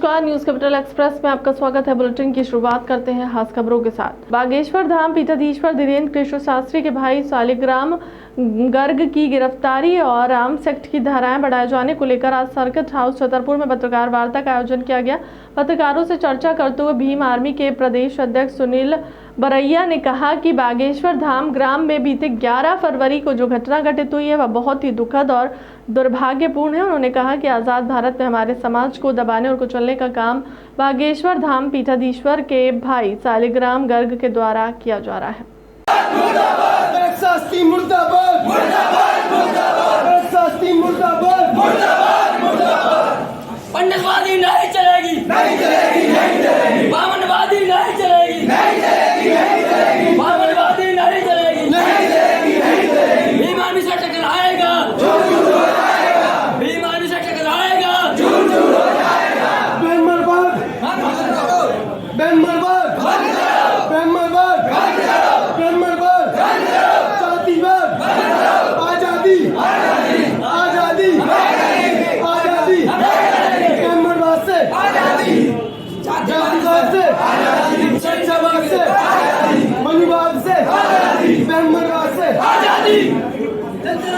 नमस्कार, news capital express में आपका स्वागत है। बुलेटिन की शुरुआत करते हैं खास खबरों के साथ। बागेश्वर धाम पीठाधीश्वर धीरेन्द्र कृष्ण शास्त्री के भाई शालिग्राम गर्ग की गिरफ्तारी और आर्म्स एक्ट की धाराएं बढ़ाए जाने को लेकर आज सर्किट हाउस छतरपुर में पत्रकार वार्ता का आयोजन किया गया। पत्रकारों से चर्चा करते हुए भीम आर्मी के प्रदेश अध्यक्ष सुनील बरैया ने कहा कि बागेश्वर धाम ग्राम में बीते 11 फरवरी को जो घटना घटित हुई है वह बहुत ही दुखद और दुर्भाग्यपूर्ण है। उन्होंने कहा कि आज़ाद भारत में हमारे समाज को दबाने और कुचलने का काम बागेश्वर धाम पीठाधीश्वर के भाई शालिग्राम गर्ग के द्वारा किया जा रहा है। पंडितवादी नहीं चलेगी, नहीं चलेगी, नहीं चलेगी। बामनवादी नहीं चलेगी, नहीं चलेगी, नहीं चलेगी। बामनवादी नहीं चलेगी, नहीं चलेगी, नहीं चलेगी। भीम आर्मी से टकराएगा, झूठ झूठ हो जाएगा। भीम आर्मी से टकराएगा, झूठ झूठ हो जाएगा। बैन मरबाद, बैन मरबाद, बैन मरबाद, बैन मरबाद, जातिवाद, आजादी, आजादी, आजादी, मरबाद से आजादी, जातिवाद से आजादी, शिक्षावाद से आजादी, मनुवाद से आजादी, बैन मरबाद से आजादी। जनता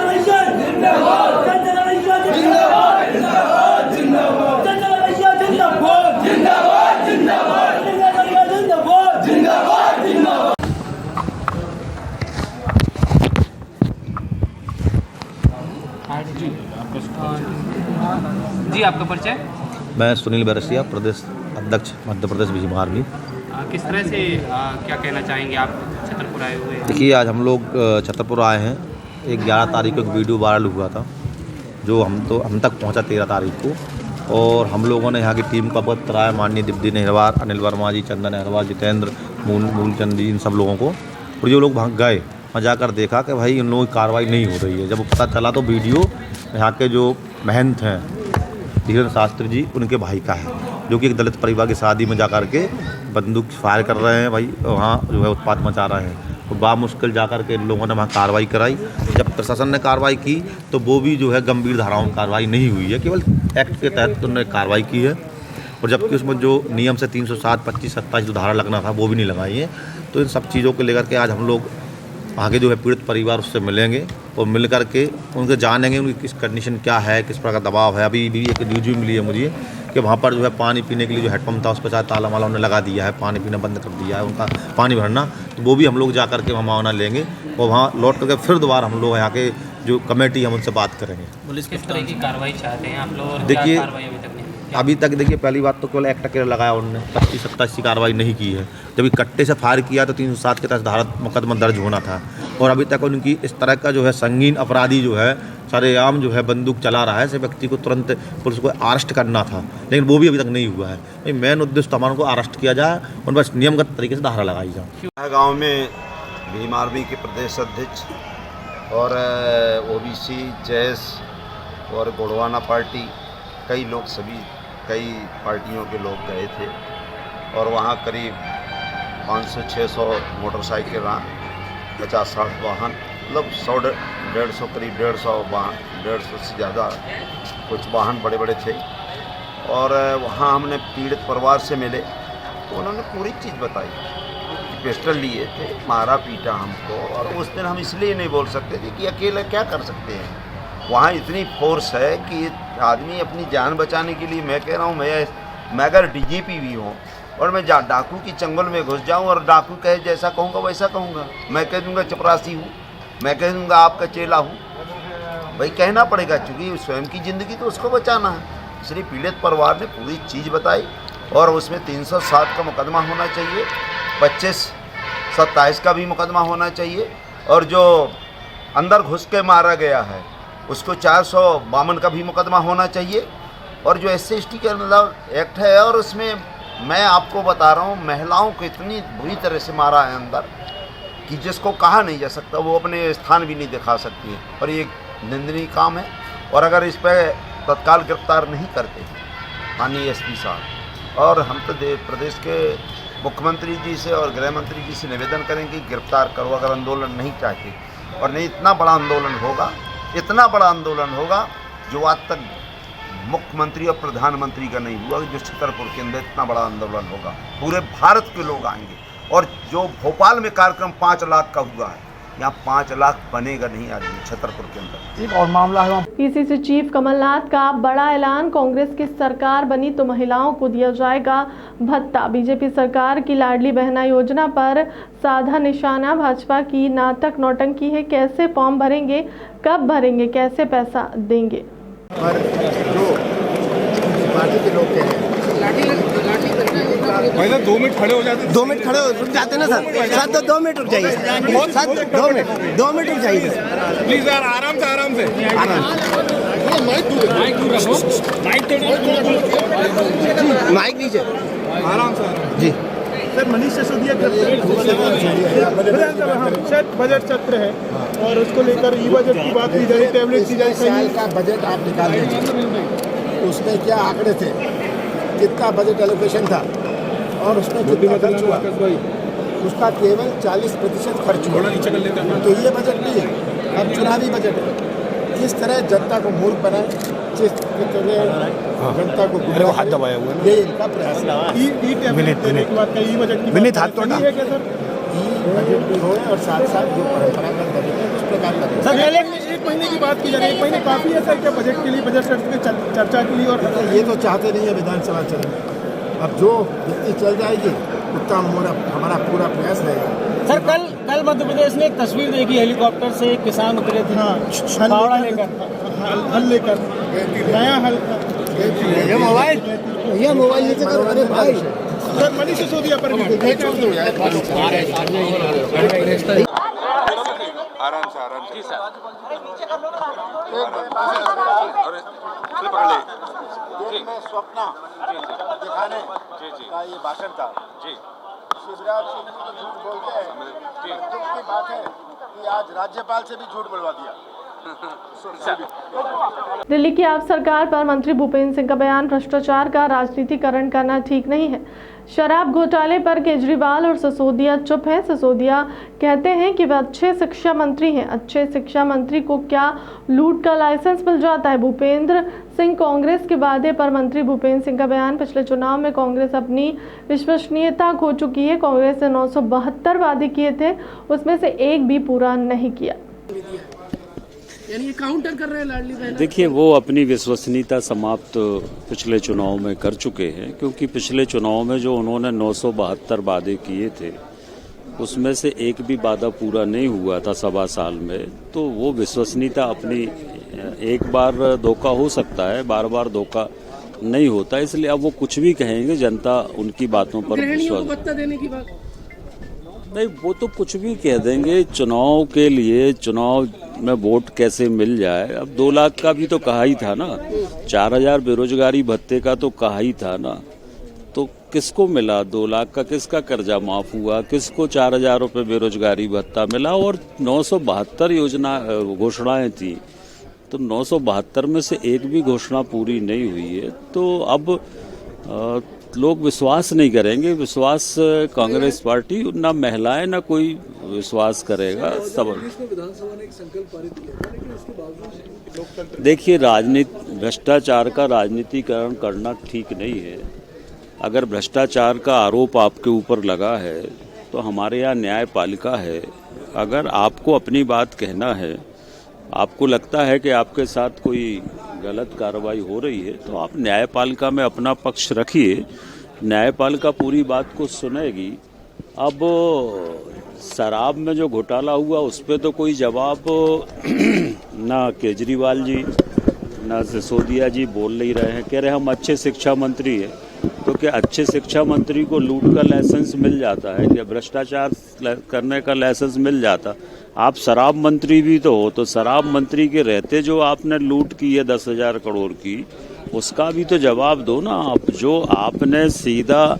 जिंदाबाद, जनता जिंदाबाद, जिंदाबाद, जिंदाबाद, जनता जिंदाबाद, जिंदाबाद, जिंदाबाद, जिंदाबाद, जिंदाबाद, जिंदाबाद। जी, आपका परिचय? मैं सुनील बरसिया, प्रदेश अध्यक्ष मध्य प्रदेश भीम आर्मी। किस तरह से क्या कहना चाहेंगे आप छतरपुर आए हुए? देखिए, आज हम लोग छतरपुर आए हैं। एक 11 तारीख को एक वीडियो वायरल हुआ था जो हम तक पहुंचा 13 तारीख को, और हम लोगों ने यहाँ की टीम का अवगत कराया। माननीय दिप्ति नेहरवार, अनिल वर्मा जी, चंदन नेहरवार, जितेंद्र मूलचंद जी, इन सब लोगों को। और ये लोग वहाँ गए, वहाँ जाकर देखा कि भाई इन लोगों की कार्रवाई नहीं हो रही है। जब पता चला तो वीडियो यहाँ के जो महंत हैं धीरेन्द्र शास्त्री जी, उनके भाई का है, जो कि एक दलित परिवार की शादी में जा कर के बंदूक फायर कर रहे हैं भाई, वहाँ जो है उत्पात मचा रहे हैं। तो बामुश्किल जा कर के इन लोगों ने वहाँ कार्रवाई कराई। जब प्रशासन ने कार्रवाई की तो वो भी जो है गंभीर धाराओं में कार्रवाई नहीं हुई है, केवल एक्ट के तहत उन्होंने कार्रवाई की है। और जबकि उसमें जो नियम से 307, 25, 27 जो धारा लगना था वो भी नहीं लगाई है। तो इन सब चीज़ों को लेकर के आज हम लोग आगे जो है पीड़ित परिवार उससे मिलेंगे और मिल कर के उनके जानेंगे उनकी किस कंडीशन क्या है, किस प्रकार का दबाव है। अभी भी एक न्यूज भी मिली है मुझे कि वहाँ पर जो है पानी पीने के लिए जो हेडपम्प था उस पर ताला वाला उन्होंने लगा दिया है, पानी पीना बंद कर दिया है उनका पानी भरना। तो वो भी हम लोग जा कर के वहाँ मावना लेंगे और वहाँ लौट करके फिर दोबारा हम लोग यहाँ के जो कमेटी हम उनसे बात करेंगे। पुलिस किस तरह की कार्रवाई चाहते हैं आप लोग? देखिए, अभी तक देखिए पहली बात तो केवल एक्ट के लगाया उन्होंने, 25, 27 की कार्रवाई नहीं की है। जब कट्टे से फायर किया तो 307 के तहत धारा मुकदमा दर्ज होना था। और अभी तक उनकी इस तरह का जो है संगीन अपराधी जो है सरेआम जो है बंदूक चला रहा है, ऐसे व्यक्ति को तुरंत पुलिस को अरेस्ट करना था, लेकिन वो भी अभी तक नहीं हुआ है। मेन उद्देश्य हमारे को अरेस्ट किया जाए, उन पर नियमगत तरीके से धारा लगाई जाए। गाँव में भीम आर्मी के प्रदेश अध्यक्ष और ओबीसी, जैस और गोड़वाना पार्टी, कई लोग, सभी कई पार्टियों के लोग गए थे और वहाँ करीब 500-600 मोटरसाइकिल, 50-60 वाहन, मतलब 100-150 करीब 150 वाहन, 150 से ज़्यादा कुछ वाहन बड़े बड़े थे। और वहाँ हमने पीड़ित परिवार से मिले तो उन्होंने पूरी चीज़ बताई कि पिस्टल लिए थे, मारा पीटा हमको। और उस दिन हम इसलिए नहीं बोल सकते थे कि अकेले क्या कर सकते हैं, वहाँ इतनी फोर्स है कि आदमी अपनी जान बचाने के लिए, मैं कह रहा हूँ, मैं अगर डीजीपी भी हूँ और मैं डाकू की चंगुल में घुस जाऊँ और डाकू कहे जैसा कहूँगा वैसा कहूँगा, मैं कह दूँगा चपरासी हूँ, मैं कह दूँगा आपका चेला हूँ, भाई कहना पड़ेगा, क्योंकि स्वयं की ज़िंदगी तो उसको बचाना है। इसलिए पीड़ित परिवार ने पूरी चीज़ बताई और उसमें 307 का मुकदमा होना चाहिए, 25-27 का भी मुकदमा होना चाहिए, और जो अंदर घुस के मारा गया है उसको 452 का भी मुकदमा होना चाहिए। और जो SC/ST का मतलब एक्ट है, और उसमें मैं आपको बता रहा हूँ महिलाओं को इतनी बुरी तरह से मारा है अंदर कि जिसको कहा नहीं जा सकता, वो अपने स्थान भी नहीं दिखा सकती है। और ये निंदनीय काम है। और अगर इस पर तत्काल गिरफ्तार नहीं करते माननीय SP साहब, और हम तो प्रदेश के मुख्यमंत्री जी से और गृह मंत्री जी से निवेदन करेंगे गिरफ्तार करो, अगर आंदोलन नहीं चाहते। और नहीं, इतना बड़ा आंदोलन होगा, इतना बड़ा आंदोलन होगा जो आज तक मुख्यमंत्री और प्रधानमंत्री का नहीं हुआ कि जो छतरपुर के अंदर इतना बड़ा आंदोलन होगा। पूरे भारत के लोग आएंगे। और जो भोपाल में कार्यक्रम 5 लाख का हुआ है, यहाँ 5 लाख बनेगा नहीं आदमी छतरपुर के अंदर। एक और मामला है, पीसीसी चीफ कमलनाथ का बड़ा ऐलान, कांग्रेस की सरकार बनी तो महिलाओं को दिया जाएगा भत्ता। बीजेपी सरकार की लाडली बहना योजना पर साधा निशाना। भाजपा की नाटक नौटंकी है, कैसे फॉर्म भरेंगे, कब भरेंगे, कैसे पैसा देंगे। पर जो पार्टी के लोग कह रहे हैं, भाई 2 मिनट खड़े हो जाते, 2 मिनट खड़े हो रुक जाते ना सर, तो 2 मिनट रुक जाइए सर, 2 मिनट रुक जाइए सर, प्लीज यार, आराम से माइक दीजिए, आराम से जी। सर मनीष सिसोदिया शायद बजट सत्र है और उसको लेकर ई बजट की बात की जाए, टैबलेट की जाए। साल का बजट आप निकाल लीजिए, उसमें क्या आंकड़े थे, कितना बजट एलोकेशन था और उसमें कितना खर्च हुआ, उसका केवल 40% खर्च हुआ। तो ये बजट नहीं है, अब चुनावी बजट है। किस तरह जनता को मूर्ख बनाए, किस तरह जनता को हाथ दबाया हुआ ये इनका प्रयास है। विनीत हाथ तोड़ा ई बजट भी हो और साथ साथ जो परंपरागत बजट है उस प्रकार का सर पहले 1 महीने की बात की जा रही है, 1 महीने काफ़ी है सर क्या बजट के लिए, बजट सत्र की चर्चा के लिए। और ये तो चाहते नहीं है विधानसभा चले, अब जो जितनी चल जाएगी उतना हमारा पूरा प्रयास रहेगा। सर कल मध्य प्रदेश ने एक तस्वीर देखी, हेलीकॉप्टर से किसान उतरे थे, फावड़ा लेकर, हल लेकर, नया हल, ये मोबाइल नीचे करो, अरे भाई। सर मनीष सिसोदिया पर भी आराम से जी सर, में स्वप्न दिखाने का ये भाषण था जी। शिवराज सिंह जी तो झूठ बोलते हैं, दुख की बात है कि आज राज्यपाल से भी झूठ बोलवा दिया। दिल्ली की आप सरकार पर मंत्री भूपेंद्र सिंह का बयान, भ्रष्टाचार का राजनीतिकरण करना ठीक नहीं है। शराब घोटाले पर केजरीवाल और सिसोदिया चुप हैं। सिसोदिया कहते हैं कि वे अच्छे शिक्षा मंत्री हैं। अच्छे शिक्षा मंत्री को क्या लूट का लाइसेंस मिल जाता है। भूपेंद्र सिंह कांग्रेस के वादे पर मंत्री भूपेंद्र सिंह का बयान, पिछले चुनाव में कांग्रेस अपनी विश्वसनीयता खो चुकी है। कांग्रेस ने 972 वादे किए थे, उसमें से एक भी पूरा नहीं किया। यानी काउंटर कर रहे हैं लाडली बहन। देखिए, वो अपनी विश्वसनीयता समाप्त पिछले चुनाव में कर चुके हैं, क्योंकि पिछले चुनाव में जो उन्होंने 972 वादे किए थे उसमें से एक भी वादा पूरा नहीं हुआ था 1.25 साल में। तो वो विश्वसनीयता अपनी, एक बार धोखा हो सकता है, बार बार धोखा नहीं होता, इसलिए अब वो कुछ भी कहेंगे जनता उनकी बातों पर विश्वास देने की बात नहीं, वो तो कुछ भी कह देंगे। चुनाव के लिए, चुनाव में वोट कैसे मिल जाए। अब 2 लाख का भी तो कहा ही था ना, 4000 बेरोजगारी भत्ते का तो कहा ही था ना, तो किसको मिला 2 लाख का, किसका कर्जा माफ हुआ, किसको 4000 रुपये बेरोजगारी भत्ता मिला। और 972 योजना घोषणाएं थी, तो 972 में से एक भी घोषणा पूरी नहीं हुई है। तो अब लोग विश्वास नहीं करेंगे। विश्वास कांग्रेस पार्टी, ना महिलाएं ना कोई विश्वास करेगा। सब देखिए, भ्रष्टाचार का राजनीतिकरण करना ठीक नहीं है। अगर भ्रष्टाचार का आरोप आपके ऊपर लगा है तो हमारे यहाँ न्यायपालिका है। अगर आपको अपनी बात कहना है, आपको लगता है कि आपके साथ कोई गलत कार्रवाई हो रही है, तो आप न्यायपालिका में अपना पक्ष रखिए, न्यायपालिका पूरी बात को सुनेगी। अब शराब में जो घोटाला हुआ उस पर तो कोई जवाब ना केजरीवाल जी ना सिसोदिया जी बोल नहीं रहे हैं। कह रहे हम अच्छे शिक्षा मंत्री हैं, तो क्या अच्छे शिक्षा मंत्री को लूट का लाइसेंस मिल जाता है, क्या भ्रष्टाचार करने का लाइसेंस मिल जाता? आप शराब मंत्री भी तो हो, तो शराब मंत्री के रहते जो आपने लूट की है 10,000 करोड़ की, उसका भी तो जवाब दो ना आप। जो आपने सीधा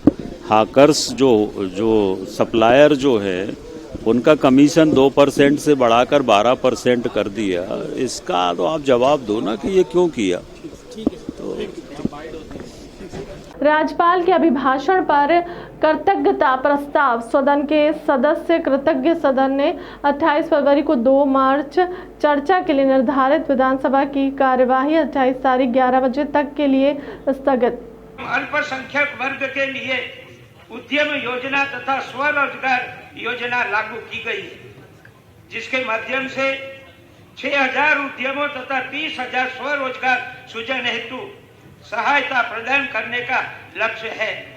हाकर्स जो सप्लायर जो है उनका कमीशन 2% से बढ़ाकर 12% कर दिया, इसका तो आप जवाब दो ना कि ये क्यों किया। राज्यपाल के अभिभाषण पर कृतज्ञता प्रस्ताव सदन के सदस्य कृतज्ञ सदन ने 28 फरवरी को 2 मार्च चर्चा के लिए निर्धारित विधानसभा की कार्यवाही 28 तारीख 11 बजे तक के लिए स्थगित। अल्पसंख्यक वर्ग के लिए उद्यम योजना तथा स्वरोजगार योजना लागू की गई है, जिसके माध्यम से 6000 उद्यमों तथा 30,000 स्वरोजगार सृजन हेतु सहायता प्रदान करने का लक्ष्य है।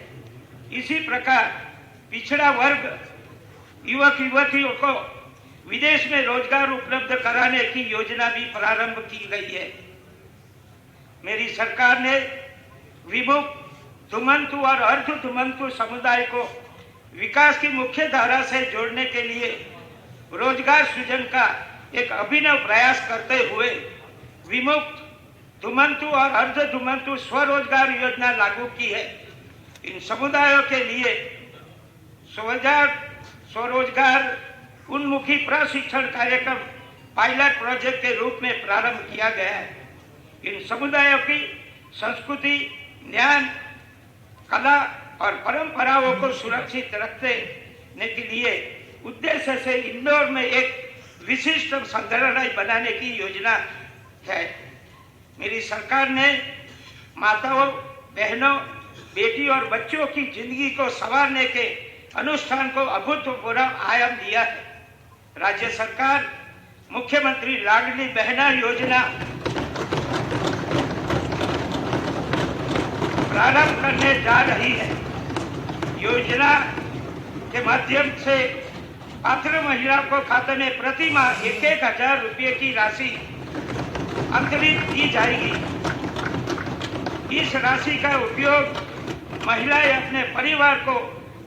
इसी प्रकार पिछड़ा वर्ग युवक युवतियों को विदेश में रोजगार उपलब्ध कराने की योजना भी प्रारंभ की गई है। मेरी सरकार ने विमुक्त, धुमंतु और अर्ध धुमंतु समुदाय को विकास की मुख्य धारा से जोड़ने के लिए रोजगार सृजन का एक अभिनव प्रयास करते हुए विमुक्त, धुमंतु और अर्ध धुमंतु स्वरोजगार योजना लागू की है। इन समुदायों के लिए स्वरोजगार उन्मुखी प्रशिक्षण कार्यक्रम पायलट प्रोजेक्ट के रूप में प्रारंभ किया गया है। इन समुदायों की संस्कृति, ज्ञान, कला और परंपराओं को सुरक्षित रखने के लिए उद्देश्य से इंदौर में एक विशिष्ट संग्रहालय बनाने की योजना है। मेरी सरकार ने माताओं, बहनों, बेटी और बच्चों की जिंदगी को संवारने के अनुष्ठान को अभूतपूर्व आयाम दिया है। राज्य सरकार मुख्यमंत्री लाडली बहना योजना प्रारंभ करने जा रही है। योजना के माध्यम से पात्र महिला को खाते में प्रति माह 1,000 रुपये की राशि अंतरित की जाएगी। इस राशि का उपयोग महिलाएं अपने परिवार को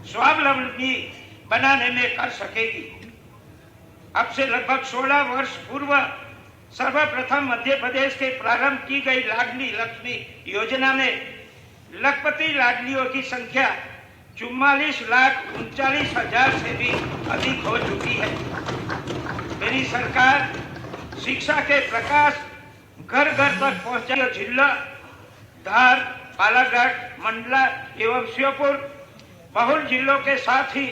स्वावलंबी बनाने में कर सकेगी। अब से लगभग 16 वर्ष पूर्व सर्वप्रथम मध्य प्रदेश के प्रारंभ की गई लाडली लक्ष्मी योजना में लखपति लाडलियों की संख्या 44,39,000 से भी अधिक हो चुकी है। मेरी सरकार शिक्षा के प्रकाश घर घर तक पहुंचाने जिला धार, बालाघाट, मंडला एवं श्योपुर बहुल जिलों के साथ ही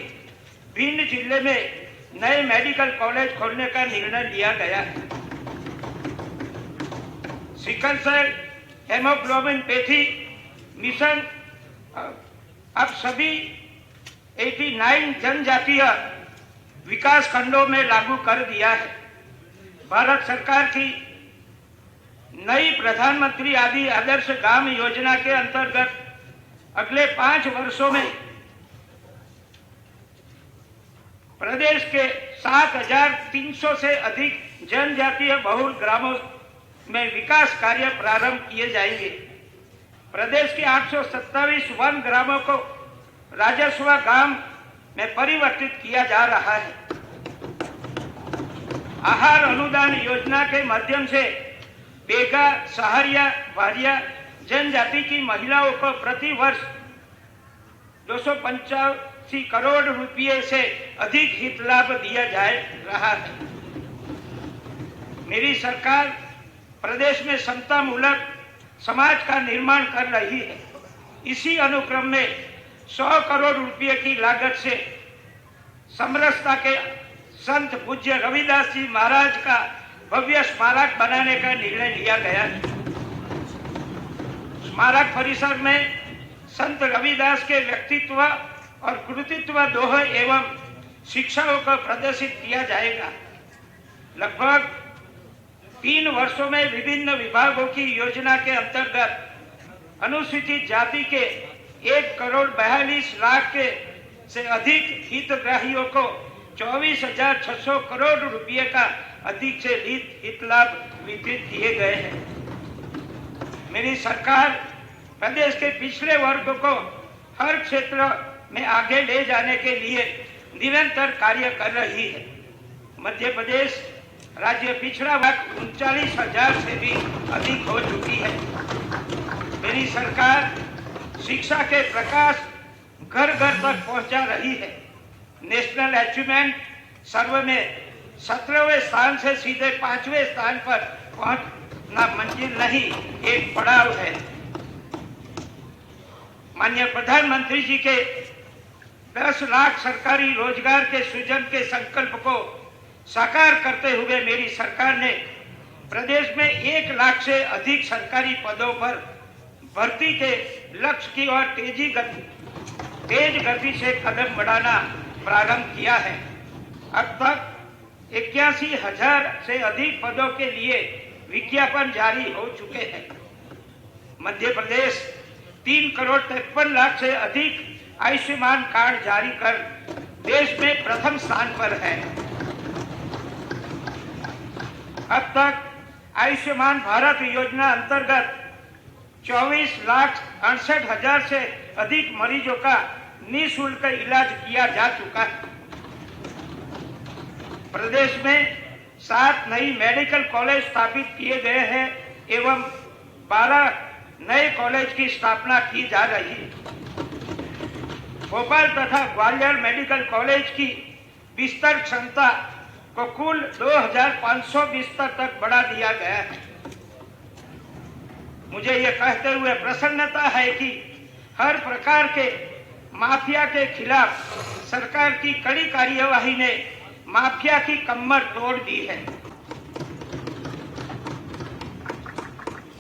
भिंड जिले में नए मेडिकल कॉलेज खोलने का निर्णय लिया गया है। सिकल सेल हेमोग्लोबिनपैथी मिशन अब सभी 89 जनजातीय विकास खंडों में लागू कर दिया है। भारत सरकार की नई प्रधानमंत्री आदि आदर्श ग्राम योजना के अंतर्गत अगले 5 वर्षों में प्रदेश के 7,300 से अधिक जनजातीय बहुल ग्रामों में विकास कार्य प्रारंभ किए जाएंगे। प्रदेश के 827 वन ग्रामों को राजस्व ग्राम में परिवर्तित किया जा रहा है। आहार अनुदान योजना के माध्यम से बेगा, सहारिया, भारिया जनजाति की महिलाओं को प्रति वर्ष 285 करोड़ रुपए से अधिक हित लाभ दिया जा रहा है। मेरी सरकार प्रदेश में समतामूलक समाज का निर्माण कर रही है। इसी अनुक्रम में 100 करोड़ रुपए की लागत से समरसता के संत पूज्य रविदास जी महाराज का भव्य स्मारक बनाने का निर्णय लिया गया है। स्मारक परिसर में संत रविदास के व्यक्तित्व और कृतित्व दोह एवं शिक्षाओं को प्रदर्शित किया जाएगा। लगभग 3 वर्षों में विभिन्न विभागों की योजना के अंतर्गत अनुसूचित जाति के 1,42,00,000 के से अधिक हितग्राहियों को 24,600 करोड़ रुपए का अधिक से हित लाभ वितरित किए गए हैं। मेरी सरकार प्रदेश के पिछड़े वर्ग को हर क्षेत्र में आगे ले जाने के लिए निरंतर कार्य कर रही है। मध्य प्रदेश राज्य पिछड़ा वर्ग 39,000 से भी अधिक हो चुकी है। मेरी सरकार शिक्षा के प्रकाश घर घर तक पहुंचा रही है। नेशनल अचीवमेंट सर्वे में 17वें स्थान से सीधे 5वें स्थान पर पहुंचना मंजिल नहीं, एक पड़ाव है। माननीय प्रधानमंत्री जी के 10 लाख सरकारी रोजगार के सृजन के संकल्प को साकार करते हुए मेरी सरकार ने प्रदेश में 1 लाख से अधिक सरकारी पदों पर भर्ती के लक्ष्य की ओर तेज गति से कदम बढ़ाना प्रारंभ किया है। अब तक 81,000 से अधिक पदों के लिए विज्ञापन जारी हो चुके हैं। मध्य प्रदेश 3,53,00,000 से अधिक आयुष्मान कार्ड जारी कर देश में प्रथम स्थान पर है। अब तक आयुष्मान भारत योजना अंतर्गत 24,68,000 से अधिक मरीजों का निःशुल्क इलाज किया जा चुका है। प्रदेश में 7 नई मेडिकल कॉलेज स्थापित किए गए हैं एवं 12 नए कॉलेज की स्थापना की जा रही है। भोपाल तथा ग्वालियर मेडिकल कॉलेज की बिस्तर क्षमता को कुल 2,500 बिस्तर तक बढ़ा दिया गया है। मुझे ये कहते हुए प्रसन्नता है कि हर प्रकार के माफिया के खिलाफ सरकार की कड़ी कार्यवाही ने माफिया की कमर तोड़ दी है।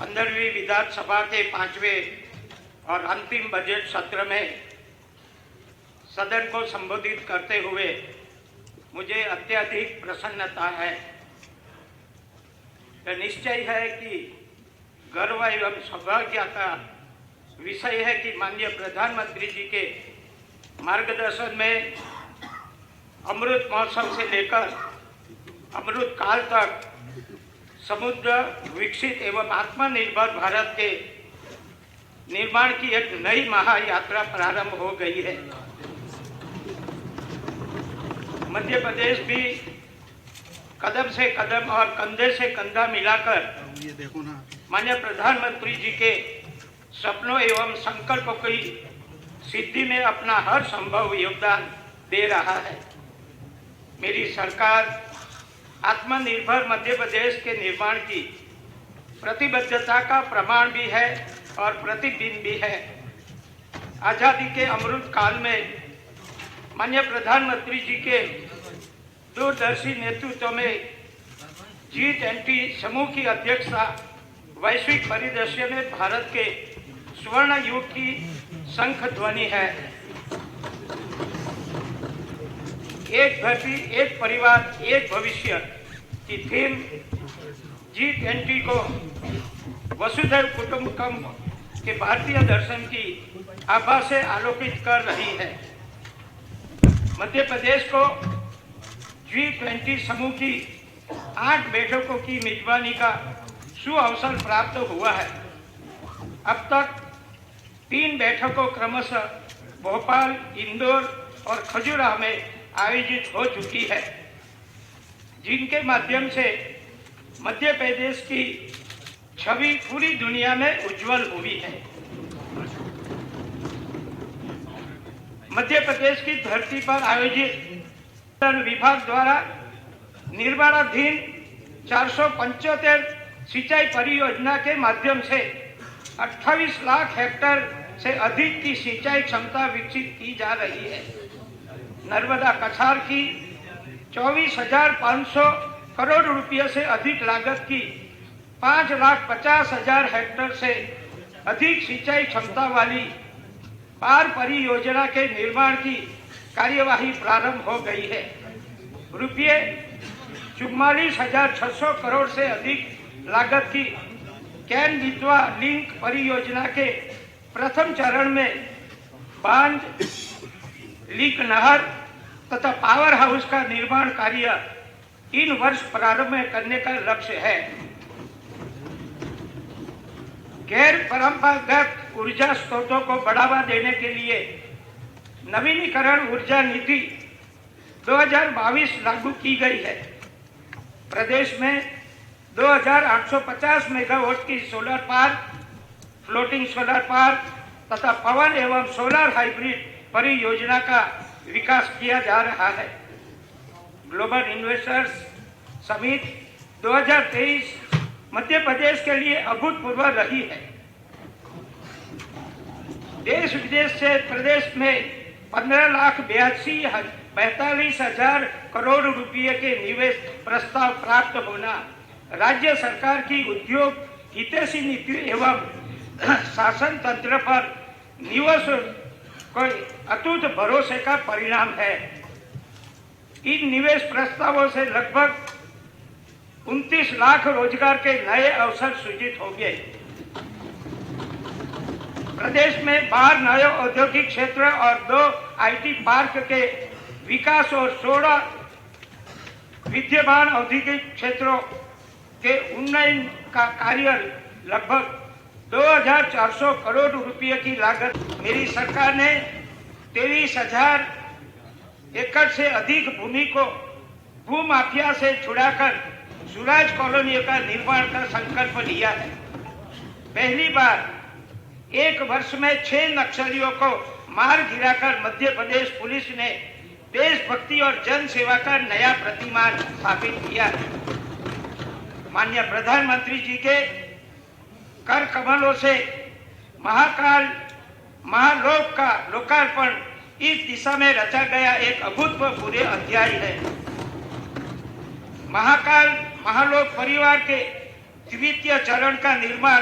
15वीं विधानसभा के 5वें और अंतिम बजट सत्र में सदन को संबोधित करते हुए मुझे अत्यधिक प्रसन्नता है। यह निश्चय है कि गर्व एवं सौभाग्य का विषय है कि माननीय प्रधानमंत्री जी के मार्गदर्शन में अमृत महोत्सव से लेकर अमृत काल तक समुद्र विकसित एवं आत्मनिर्भर भारत के निर्माण की एक नई महायात्रा प्रारंभ हो गई है। मध्य प्रदेश भी कदम से कदम और कंधे से कंधा मिलाकर माननीय प्रधानमंत्री जी के सपनों एवं संकल्पों की सिद्धि में अपना हर संभव योगदान दे रहा है। मेरी सरकार आत्मनिर्भर मध्य प्रदेश के निर्माण की प्रतिबद्धता का प्रमाण भी है और प्रतिबिंब भी है। आजादी के अमृत काल में माननीय प्रधानमंत्री जी के दूरदर्शी नेतृत्व में G20 समूह की अध्यक्षता वैश्विक परिदृश्य में भारत के स्वर्ण युग की शंख ध्वनि है। एक धरती, एक परिवार, एक भविष्य की थीम G20 को वसुधैव कुटुंबकम के भारतीय दर्शन की आभा से आलोकित कर रही है। मध्य प्रदेश को G20 समूह की 8 बैठकों की मेजबानी का सुअवसर प्राप्त हुआ है। अब तक 3 बैठकों क्रमशः भोपाल, इंदौर और खजुराहो में आयोजित हो चुकी है, जिनके माध्यम से मध्य प्रदेश की छवि पूरी दुनिया में उज्जवल हुई है। मध्य प्रदेश की धरती पर आयोजित विभाग द्वारा निर्माणाधीन 475 सिंचाई परियोजना के माध्यम से 28 लाख हेक्टेयर से अधिक की सिंचाई क्षमता विकसित की जा रही है। नर्मदा कछार की 24,500 करोड़ रुपये से अधिक लागत की 5,50,000 हेक्टेयर से अधिक सिंचाई क्षमता वाली पार परियोजना के निर्माण की कार्यवाही प्रारंभ हो गई है। रुपये 44,600 करोड़ से अधिक लागत की कैन बेतवा लिंक परियोजना के प्रथम चरण में बांध, लिंक नहर तथा पावर हाउस का निर्माण कार्य इन वर्ष प्रारंभ में करने का लक्ष्य है। गैर परंपरागत ऊर्जा स्रोतों को बढ़ावा देने के लिए नवीनीकरण ऊर्जा नीति 2022 लागू की गई है। प्रदेश में 2,850 मेगावाट की solar park, floating solar park तथा पवन एवं सोलर हाइब्रिड परियोजना का विकास किया जा रहा है। Global investors summit 2023 Madhya Pradesh के लिए अभूतपूर्व रही है। देश विदेश से प्रदेश में 15,42,42,000 करोड़ रुपये के निवेश प्रस्ताव प्राप्त होना राज्य सरकार की उद्योग हितैषी नीति एवं शासन तंत्र पर निवेश कोई अटूट भरोसे का परिणाम है। इन निवेश प्रस्तावों से लगभग 29 लाख रोजगार के नए अवसर सृजित होंगे। प्रदेश में 12 नए औद्योगिक क्षेत्र और 2 आईटी पार्क के विकास और 16 विद्यमान औद्योगिक क्षेत्रों के उन्नयन का कार्य लगभग 2,400 करोड़ रुपये की लागत मेरी सरकार ने 23,000 एकड़ से अधिक भूमि को भूमाफिया से छुड़ाकर सुराज कॉलोनियों का निर्माण का संकल्प लिया है। पहली बार एक वर्ष में 6 नक्सलियों को मार गिराकर मध्य प्रदेश पुलिस ने देशभक्ति और जन सेवा का नया प्रतिमान स्थापित किया है। माननीय प्रधानमंत्री जी के कर कमलों से महालोक का लोकार्पण इस दिशा में रचा गया एक अभूतपूर्व अध्याय है। महालोक परिवार के द्वितीय चरण का निर्माण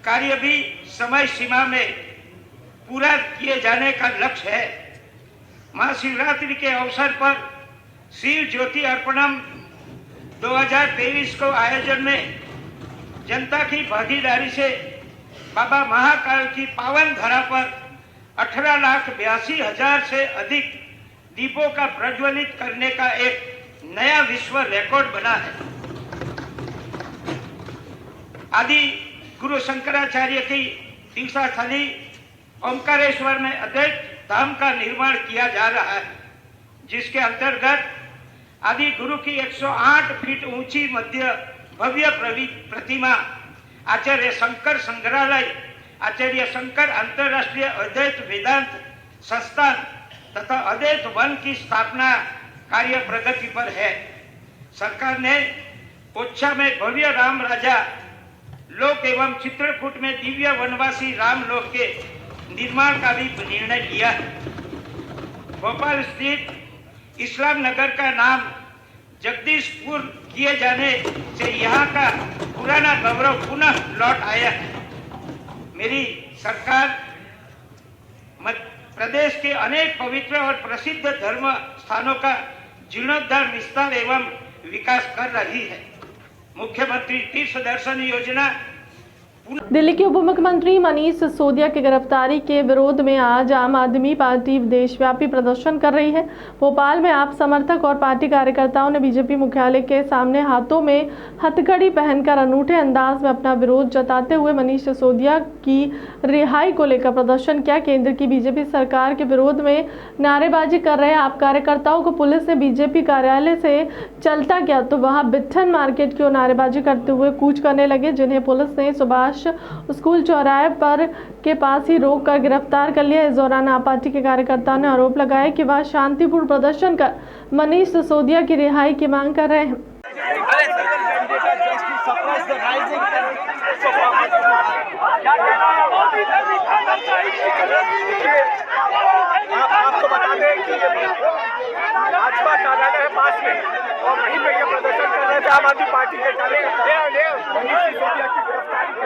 कार्य भी समय सीमा में पूरा किए जाने का लक्ष्य है। महाशिवरात्रि के अवसर पर शिव ज्योति अर्पणम 2023 को आयोजन में जनता की भागीदारी से बाबा महाकाल की पावन धरा पर 18,82,000 से अधिक दीपों का प्रज्वलित करने का एक नया विश्व रिकॉर्ड बना है। आदि गुरु शंकराचार्य की दीक्षा स्थली ओमकारेश्वर में अद्वैत धाम का निर्माण किया जा रहा है, जिसके अंतर्गत आदि गुरु की 108 फीट ऊंची मध्य भव्य प्रतिमा, आचार्य शंकर संग्रहालय, आचार्य शंकर अंतरराष्ट्रीय अद्वैत वेदांत संस्थान तथा अद्वैत वन की स्थापना कार्य प्रगति पर है। सरकार ने ओच्छा में भव्य राम राजा लोक एवं चित्रकूट में दिव्य वनवासी राम लोक के निर्माण का भी निर्णय लिया है। भोपाल स्थित इस्लाम नगर का नाम जगदीशपुर किए जाने से यहाँ का पुराना गौरव पुनः लौट आया है। मेरी सरकार प्रदेश के अनेक पवित्र और प्रसिद्ध धर्म स्थानों का जीर्णोद्धार, विस्तार एवं विकास कर रही है। मुख्यमंत्री तीर्थ दर्शन योजना। दिल्ली के उप मुख्यमंत्री मनीष सिसोदिया की गिरफ्तारी के विरोध में आज आम आदमी पार्टी देशव्यापी प्रदर्शन कर रही है। भोपाल में आप समर्थक और पार्टी कार्यकर्ताओं ने बीजेपी मुख्यालय के सामने हाथों में हथकड़ी पहनकर अनूठे अंदाज में अपना विरोध जताते हुए मनीष सिसोदिया की रिहाई को लेकर प्रदर्शन किया। केंद्र की बीजेपी सरकार के विरोध में नारेबाजी कर रहे आप कार्यकर्ताओं को पुलिस ने बीजेपी कार्यालय से चलता किया तो वहां बिट्ठन मार्केट की ओर नारेबाजी करते हुए कूच करने लगे, जिन्हें पुलिस ने सुभाष स्कूल चौराहे पर के पास ही रोक कर गिरफ्तार कर लिया। इस दौरान आप पार्टी के कार्यकर्ताओं ने आरोप लगाया कि वह शांतिपूर्ण प्रदर्शन कर मनीष सिसोदिया की रिहाई की मांग कर रहे हैं। आपको बता दें कि भाजपा कार्यालय है पास में और वहीं पे ये प्रदर्शन कर रहे थे आम आदमी पार्टी के कार्यकर्ता मनीष सिसोदिया की गिरफ्तारी के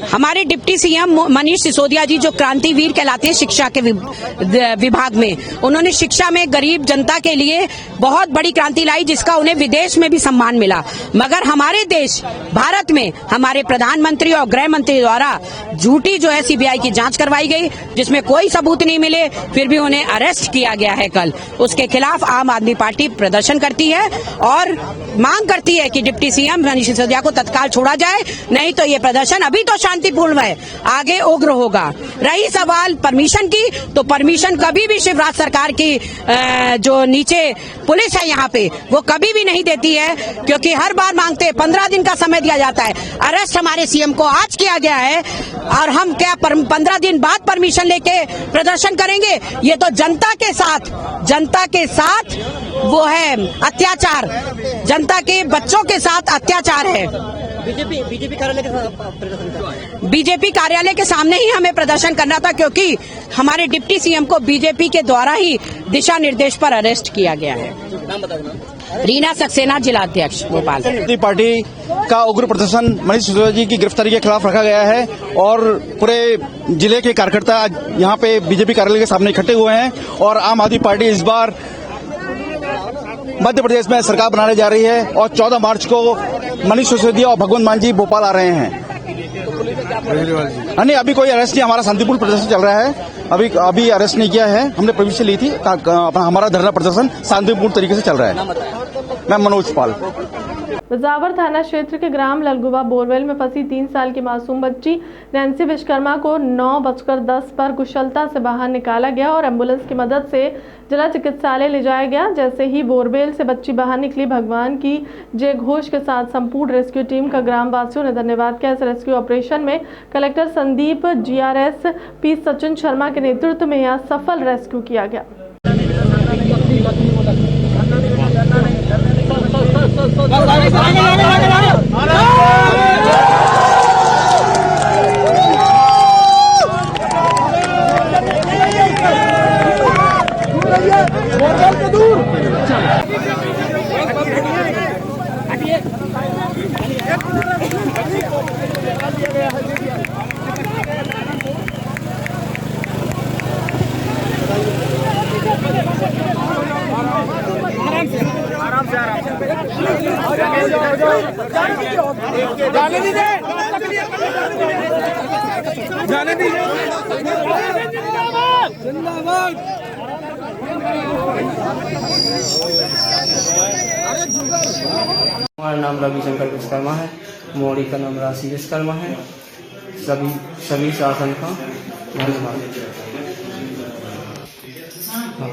हमारे डिप्टी सीएम मनीष सिसोदिया जी जो क्रांतिवीर कहलाते हैं शिक्षा के विभाग में, उन्होंने शिक्षा में गरीब जनता के लिए बहुत बड़ी क्रांति लाई, जिसका उन्हें विदेश में भी सम्मान मिला। मगर हमारे देश भारत में हमारे प्रधानमंत्री और गृह मंत्री द्वारा झूठी जो है सीबीआई की जांच करवाई गई, जिसमें कोई सबूत नहीं मिले, फिर भी उन्हें अरेस्ट किया गया है। कल उसके खिलाफ आम आदमी पार्टी प्रदर्शन करती है और मांग करती है कि डिप्टी सीएम मनीष सिसोदिया को तत्काल छोड़ा जाए, नहीं तो ये प्रदर्शन अभी तो शांतिपूर्ण है, आगे उग्र होगा। रही सवाल परमिशन की, तो परमिशन कभी भी शिवराज सरकार की जो नीचे पुलिस है यहाँ पे, वो कभी भी नहीं देती है, क्योंकि हर बार मांगते हैं 15 दिन का समय दिया जाता है। अरेस्ट हमारे सीएम को आज किया गया है और हम क्या 15 दिन बाद परमिशन लेके प्रदर्शन करेंगे? ये तो जनता के साथ वो है अत्याचार, जनता के बच्चों के साथ अत्याचार है। बीजेपी कार्यालय के सामने ही हमें प्रदर्शन करना था, क्योंकि हमारे डिप्टी सीएम को बीजेपी के द्वारा ही दिशा निर्देश पर अरेस्ट किया गया है। रीना सक्सेना, जिलाध्यक्ष भोपाल। पार्टी का उग्र प्रदर्शन मनीष सिसोदिया जी की गिरफ्तारी के खिलाफ रखा गया है और पूरे जिले के कार्यकर्ता आज यहाँ पे बीजेपी कार्यालय के सामने इकट्ठे हुए हैं और आम आदमी पार्टी इस बार मध्य प्रदेश में सरकार बनाने जा रही है और 14 मार्च को मनीष सिसोदिया और भगवंत मान जी भोपाल आ रहे हैं। नहीं, अभी कोई अरेस्ट नहीं, हमारा शांतिपूर्ण प्रदर्शन चल रहा है, अभी अरेस्ट नहीं किया है, हमने परमिशन ली थी, हमारा धरना प्रदर्शन शांतिपूर्ण तरीके से चल रहा है। मैं मनोज पाल। बिजावर थाना क्षेत्र के ग्राम ललगुवा बोरवेल में फंसी 3 साल की मासूम बच्ची नैन्सी विश्वकर्मा को 9:10 पर कुशलता से बाहर निकाला गया और एम्बुलेंस की मदद से जिला चिकित्सालय ले जाया गया। जैसे ही बोरवेल से बच्ची बाहर निकली, भगवान की जय घोष के साथ संपूर्ण रेस्क्यू टीम का ग्राम वासियों ने धन्यवाद किया। इस रेस्क्यू ऑपरेशन में collector Sandeep, GRS P Sachin Sharma के नेतृत्व में यह सफल रेस्क्यू किया गया। जाने दीजिए, जाने दीजिए। जिंदाबाद। हमारा नाम रविशंकर विश्वकर्मा है, मोड़ी का नाम राशि विश्वकर्मा है। सभी शासन का धन्यवाद।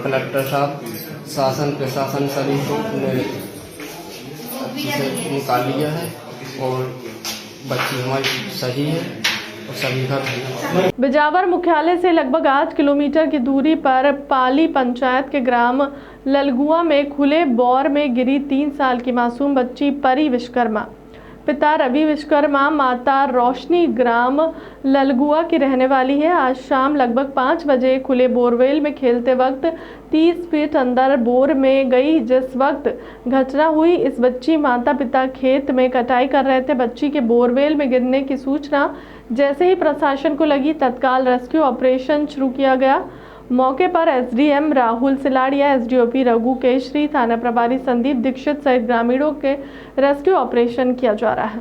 कलेक्टर साहब, शासन प्रशासन सभी को निकाल लिया है और बच्ची हमारी सही है और सभी का। बिजावर मुख्यालय से लगभग 8 किलोमीटर की दूरी पर पाली पंचायत के ग्राम ललगुआ में खुले बोर में गिरी 3 साल की मासूम बच्ची परी विश्वकर्मा, पिता रवि विश्वकर्मा, माता रोशनी ग्राम ललगुआ की रहने वाली है। आज शाम लगभग 5 बजे खुले बोरवेल में खेलते वक्त 30 फीट अंदर बोर में गई। जिस वक्त घटना हुई, इस बच्ची माता पिता खेत में कटाई कर रहे थे। बच्ची के बोरवेल में गिरने की सूचना जैसे ही प्रशासन को लगी, तत्काल रेस्क्यू ऑपरेशन शुरू किया गया। मौके पर SDM राहुल सिलाड़िया, SDOP रघु केशरी, थाना प्रभारी संदीप दीक्षित सहित ग्रामीणों के रेस्क्यू ऑपरेशन किया जा रहा है।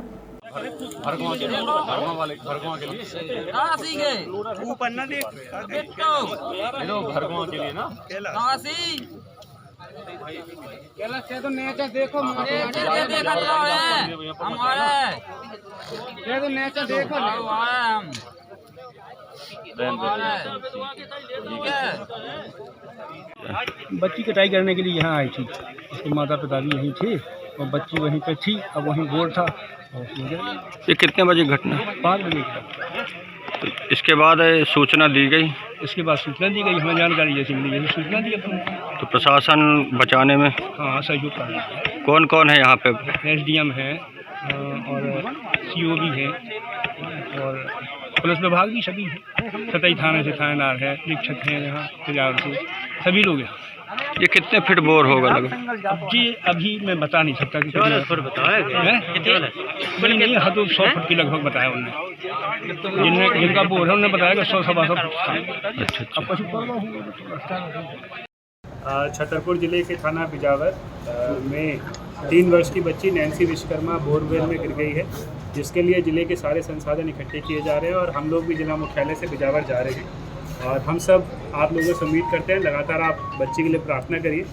बच्ची कटाई करने के लिए यहाँ आई थी, उसके माता पिता भी यहीं थे और बच्ची वहीं पे थी। अब वहीं बोर था। ये कितने बजे घटना? 5 बजे का। तो इसके बाद सूचना दी गई? इसके बाद सूचना दी गई, हमें जानकारी जैसे मिली जैसे सूचना दी अपन। तो प्रशासन बचाने में हाँ सहयोग कर रहा है। कौन कौन है यहाँ पे? SDM है और CO भी है और पुलिस विभाग भी सभी है। सतई थाने से थानेदार है, निरीक्षक हैं यहाँ, सभी लोग हैं। ये कितने फीट बोर होगा लगभग? जी अभी मैं बता नहीं सकता कि कितना फुट बताया नहीं, हाँ तो 100 फुट की लगभग बताया उन्होंने। जिनका बोर है उन्होंने बताया कि 100-125 फुट। अच्छा। छतरपुर जिले के थाना बिजावर में 3 वर्ष की बच्ची नैन्सी विश्वकर्मा बोरवेल में गिर गई है, जिसके लिए ज़िले के सारे संसाधन इकट्ठे किए जा रहे हैं और हम लोग भी जिला मुख्यालय से बिजावर जा रहे हैं। और हम सब आप लोगों से उम्मीद करते हैं लगातार आप बच्ची के लिए प्रार्थना करिए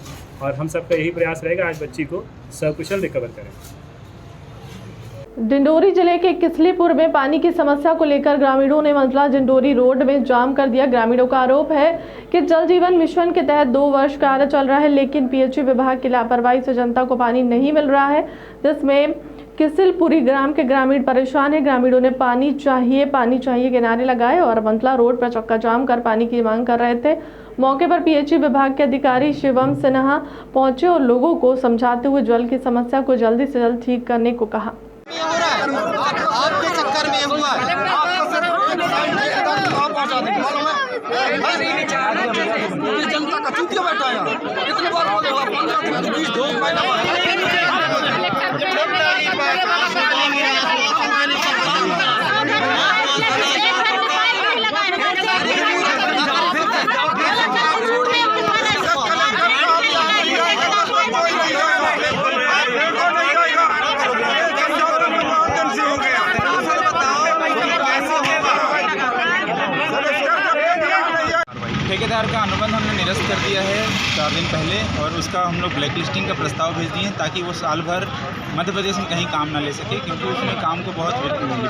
और हम सबका यही प्रयास रहेगा आज बच्ची को सकुशल रिकवर करें। डिंडोरी जिले के किसलीपुर में पानी की समस्या को लेकर ग्रामीणों ने मंझला डिंडोरी रोड में जाम कर दिया। ग्रामीणों का आरोप है कि जल जीवन मिशन के तहत 2 वर्ष कार्य चल रहा है, लेकिन पीएचई विभाग की लापरवाही से जनता को पानी नहीं मिल रहा है, जिसमें किसलपुरी ग्राम के ग्रामीण परेशान है। ग्रामीणों ने पानी चाहिए के नारे लगाए और मंझला रोड पर चक्का जाम कर पानी की मांग कर रहे थे। मौके पर पीएचई विभाग के अधिकारी शिवम सिन्हा पहुंचे और लोगों को समझाते हुए जल की समस्या को जल्दी से जल्द ठीक करने को कहा। आपके चक्कर में हुआ जनता का चूतिया बैठा है। इतनी बार बोले 15-20 महीना ठेकेदार का अनुबंध हमने निरस्त कर दिया है 4 दिन पहले और उसका हम लोग ब्लैक लिस्टिंग का प्रस्ताव भेज दिए ताकि वो साल भर मध्य प्रदेश में कहीं काम ना ले सके, क्योंकि उसने काम को बहुत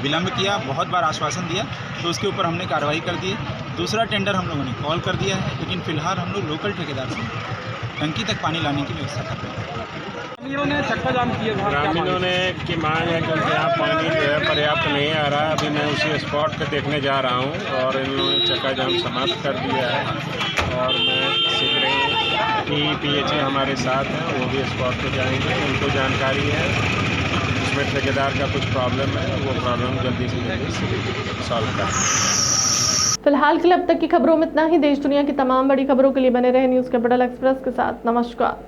विलम्ब किया, बहुत बार आश्वासन दिया, तो उसके ऊपर हमने कार्रवाई कर दी। दूसरा टेंडर हम लोगों ने कॉल कर दिया है, लेकिन फिलहाल हम लोग लोकल ठेकेदार से टंकी तक पानी लाने की व्यवस्था कर रहे हैं। ग्रामीणों ने की मांग है कि उनके यहाँ पानी जो है पर्याप्त नहीं आ रहा है। अभी मैं उसी स्पॉट पे देखने जा रहा हूँ और इन लोगों ने चक्का जाम समाप्त कर दिया है और मैं शीघ्र ही पीएचई हमारे साथ हैं, वो भी स्पॉट पे जाएंगे। उनको जानकारी है उसमें ठेकेदार का कुछ प्रॉब्लम है, वो प्रॉब्लम जल्दी से जल्दी सॉल्व कर। फिलहाल के लिए अब तक की खबरों में इतना ही। देश दुनिया की तमाम बड़ी खबरों के लिए बने रहे न्यूज़ कैपिटल एक्सप्रेस के साथ। नमस्कार।